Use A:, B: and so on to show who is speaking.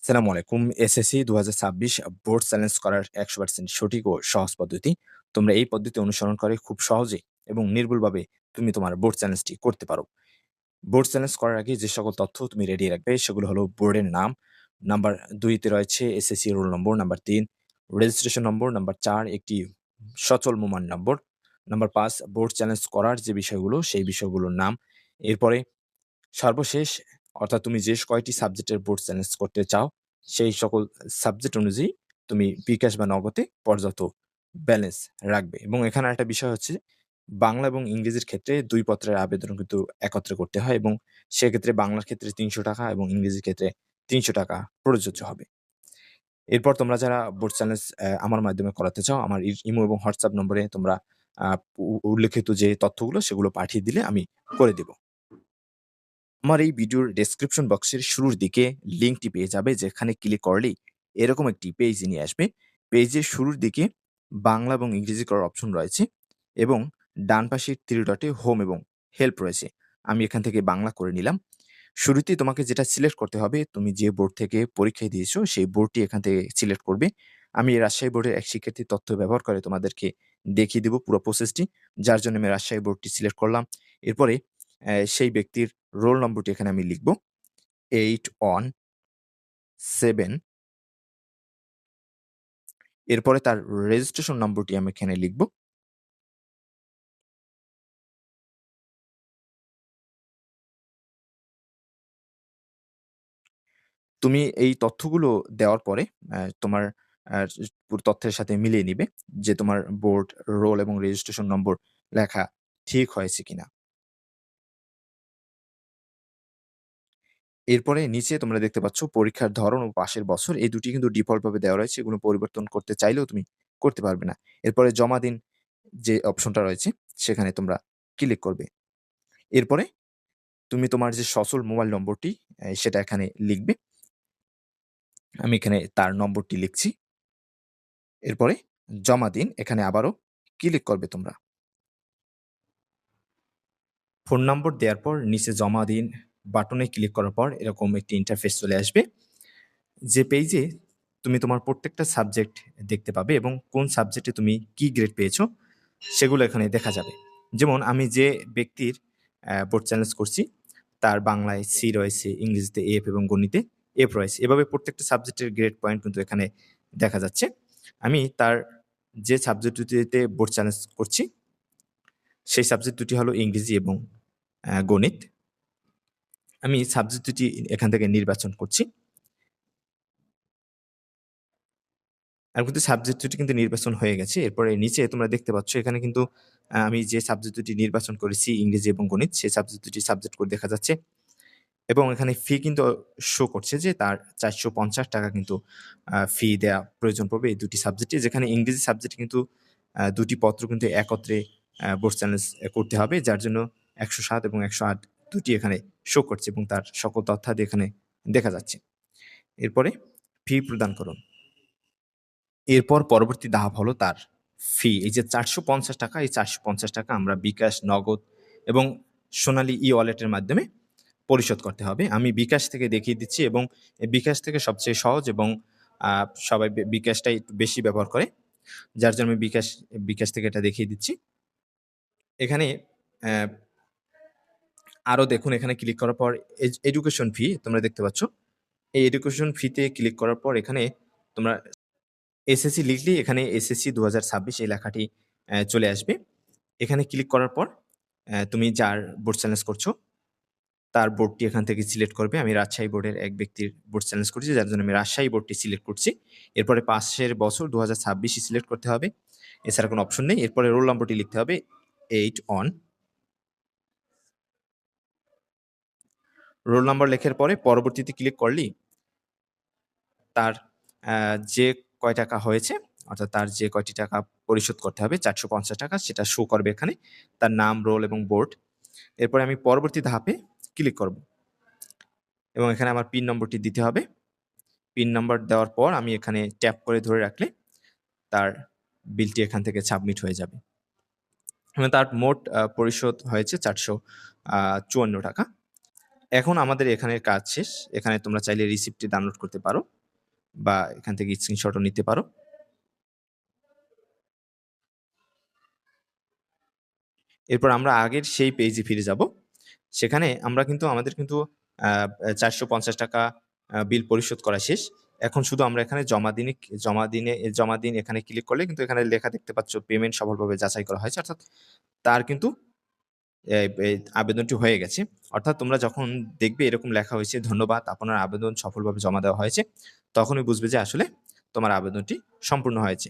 A: সালামু আলাইকুম। SSC ২০২৬ board challenge করার ১০০% সঠিক ও সহজ পদ্ধতি। তোমরা এই পদ্ধতি অনুসরণ করে খুব সহজে এবং নির্ভুলভাবে তুমি তোমার বোর্ড চ্যালেঞ্জটি করতে পারো। বোর্ড চ্যালেঞ্জ করার আগে যে সকল তথ্য তুমি রেডি রাখবে সেগুলো হলো বোর্ডের নাম, নাম্বার ২ তে রয়েছে SSC roll number, number ৩ registration number, number ৪ একটি সচল মোবাইল নম্বর, নাম্বার ৫ বোর্ড চ্যালেঞ্জ করার যে বিষয়গুলো সেই বিষয়গুলোর নাম। এরপরে সর্বশেষ অর্থাৎ তুমি যে কয়টি সাবজেক্টের বোর্ড চ্যালেঞ্জ করতে চাও, সেই সকল সাবজেক্ট অনুযায়ী তুমি বিকাশ বা নগদে পর্যাপ্ত ব্যালেন্স রাখবে এবং এখানে আরেকটা বিষয় হচ্ছে বাংলা এবং ইংরেজির ক্ষেত্রে ২ পত্রের আবেদন কিন্তু একত্রে করতে হয় এবং সেক্ষেত্রে বাংলার ক্ষেত্রে ৳৩০০ এবং ইংরেজির ক্ষেত্রে ৳৩০০ প্রযোজ্য হবে। এরপর তোমরা যারা বোর্ড চ্যালেঞ্জ আমার মাধ্যমে করাতে চাও, আমার ইমো এবং হোয়াটসঅ্যাপ নম্বরে তোমরা আ উল্লেখিত যে তথ্যগুলো সেগুলো পাঠিয়ে দিলে আমি করে দিব। আমার এই ভিডিওর ডেসক্রিপশন বক্সের শুরুর দিকে লিঙ্কটি পেয়ে যাবে যেখানে ক্লিক করলেই এরকম একটি পেজ নিয়ে আসবে। পেজের শুরুর দিকে বাংলা এবং ইংরেজি করার অপশন রয়েছে এবং ডান পাশের 3 ডটে হোম এবং হেল্প রয়েছে। আমি এখান থেকে বাংলা করে নিলাম। শুরুতেই তোমাকে যেটা সিলেক্ট করতে হবে, তুমি যে বোর্ড থেকে পরীক্ষা দিয়েছো সেই বোর্ডটি এখান থেকে সিলেক্ট করবে। আমি রাজশাহী বোর্ডের এক শিক্ষার্থীর তথ্য ব্যবহার করে তোমাদেরকে দেখিয়ে দিব পুরো প্রসেসটি। যার জন্য আমি রাজশাহী বোর্ডটি সিলেক্ট করলাম। এরপরে সেই ব্যক্তির রোল নম্বরটি এখানে আমি লিখব। 817 এরপরে তার রেজিস্ট্রেশন নম্বরটি আমি এখানে লিখব। তুমি এই তথ্যগুলো দেওয়ার পরে তোমার আ পুরো তথ্যের সাথে মিলিয়ে নিবে যে তোমার বোর্ড, রোল এবং রেজিস্ট্রেশন নম্বর লেখা ঠিক হয়েছে কিনা। এরপরে নিচে তোমরা দেখতে পাচ্ছ পরীক্ষার ধরন ও পাসের বছর এই দুটি কিন্তু ডিফল্ট ভাবে দেওয়া রয়েছে। এগুলো পরিবর্তন করতে চাইলেও তুমি করতে পারবে না। এরপরে জমা দিন যে অপশনটা রয়েছে সেখানে তোমরা ক্লিক করবে। এরপরে তুমি তোমার যে সচল মোবাইল নম্বরটি সেটা এখানে লিখবে। আমি এখানে তার নম্বরটি লিখছি। এরপরে জমা দিন এখানে আবারও ক্লিক করবে তোমরা। ফোন নম্বর দেওয়ার পর নিচে জমা দিন বাটনে ক্লিক করার পর এরকম একটি ইন্টারফেস চলে আসবে। যে পেইজে তুমি তোমার প্রত্যেকটা সাবজেক্ট দেখতে পাবে এবং কোন সাবজেক্টে তুমি কি গ্রেড পেয়েছো সেগুলো এখানে দেখা যাবে। যেমন আমি যে ব্যক্তির বোর্ড চ্যালেঞ্জ করছি তার বাংলায় সি রয়েছে, ইংরেজিতে এফ এবং গণিতে এফ রয়েছে। এভাবে প্রত্যেকটা সাবজেক্টের গ্রেড পয়েন্ট কিন্তু এখানে দেখা যাচ্ছে। আমি তার যে সাবজেক্ট দুটিতে বোর্ড চ্যালেঞ্জ করছি সেই সাবজেক্ট দুটি হলো ইংরেজি এবং গণিত। আমি সাবজেক্ট দুটি এখান থেকে নির্বাচন করছি। আর কিন্তু সাবজেক্ট দুটি কিন্তু নির্বাচন হয়ে গেছে। এরপরে নিচে তোমরা দেখতে পাচ্ছ এখানে কিন্তু আমি যে সাবজেক্ট দুটি নির্বাচন করেছি ইংরেজি এবং গণিত, সেই সাবজেক্ট দুটি সাবজেক্ট কোড দেখা যাচ্ছে এবং এখানে ফি কিন্তু শো করছে যে তার ৳৪৫০ কিন্তু ফি দেয়া প্রয়োজন পড়বে এই দুটি সাবজেক্টে। যেখানে ইংরেজি সাবজেক্টে কিন্তু দুটি পত্র কিন্তু একত্রে বোর্ড চ্যালেঞ্জ করতে হবে। যার জন্য ১০৭ এবং ১০৮ দুটি এখানে শো করছে এবং তার সকল তথ্যাদি এখানে দেখা যাচ্ছে। এরপরে ফি প্রদান করুন। এরপর পরবর্তী ধাপ হলো তার ফি। এই যে ৳৪৫০ এই ৳৪৫০ আমরা বিকাশ, নগদ এবং সোনালী ই-ওয়ালেটের মাধ্যমে পরিশোধ করতে হবে। আমি বিকাশ থেকে দেখিয়ে দিচ্ছি এবং বিকাশ থেকে সবচেয়ে সহজ এবং আ সবাই বিকাশটাই একটু বেশি ব্যবহার করে। যার জন্য আমি বিকাশ থেকে এটা দেখিয়ে দিচ্ছি। এখানে অ্যা আরো দেখুন এখানে ক্লিক করার পর এডুকেশন ফি তোমরা দেখতে পাচ্ছ। এই এডুকেশন ফিতে ক্লিক করার পর এখানে তোমরা এসএসসি লিখলেই এখানে এসএসসি ২০২৬ এই লেখাটি চলে আসবে। এখানে ক্লিক করার পর তুমি যার বোর্ড চ্যালেঞ্জ করছো, তার বোর্ডটি এখান থেকে সিলেক্ট করবে। আমি রাজশাহী বোর্ডের এক ব্যক্তির বোর্ড চ্যালেঞ্জ করেছি, যার জন্য আমি রাজশাহী বোর্ডটি সিলেক্ট করছি। এরপরে পাসের বছর ২০২৬ ই সিলেক্ট করতে হবে। এছাড়া কোনো অপশন নেই। এরপরে রোল নম্বরটি লিখতে হবে 8 অন। রোল নাম্বার লেখার পরে পরবর্তীতে ক্লিক করলেই তার আ যে কয় টাকা হয়েছে, অর্থাৎ তার যে কয়টি টাকা পরিশোধ করতে হবে ৳৪৫০ সেটা শো করবে এখানে। তার নাম, রোল এবং বোর্ড। এরপরে আমি পরবর্তী ধাপে ক্লিক করব এবং এখানে আমার পিন নম্বরটি দিতে হবে। পিন নাম্বার দেওয়ার পর আমি এখানে ট্যাপ করে ধরে রাখলে তার বিলটি এখান থেকে সাবমিট হয়ে যাবে। এবং তার মোট পরিশোধ হয়েছে ৳৪৫৪ টাকা। এখন আমাদের এখানের কাজ শেষ। এখানে তোমরা চাইলে রিসিপ্টটি ডাউনলোড করতে পারো বা এখান থেকে স্ক্রিনশটও নিতে পারো। এরপর আমরা আগের সেই পেজে ফিরে যাব। সেখানে আমরা কিন্তু আমাদের কিন্তু আ ৳৪৫০ বিল পরিশোধ করা শেষ। এখন শুধু আমরা এখানে জমা দিন এখানে ক্লিক করলে কিন্তু এখানে লেখা দেখতে পাচ্ছ পেমেন্ট সফলভাবে যাচাই করা হয়েছে। অর্থাৎ তার কিন্তু এ এ আবেদনটি হয়ে গেছে। অর্থাৎ তোমরা যখন দেখবে এরকম লেখা হয়েছে, "ধন্যবাদ, আপনার আবেদন সফলভাবে জমা দেওয়া হয়েছে।" তখনই বুঝবে যে আসলে তোমার আবেদনটি সম্পূর্ণ হয়েছে।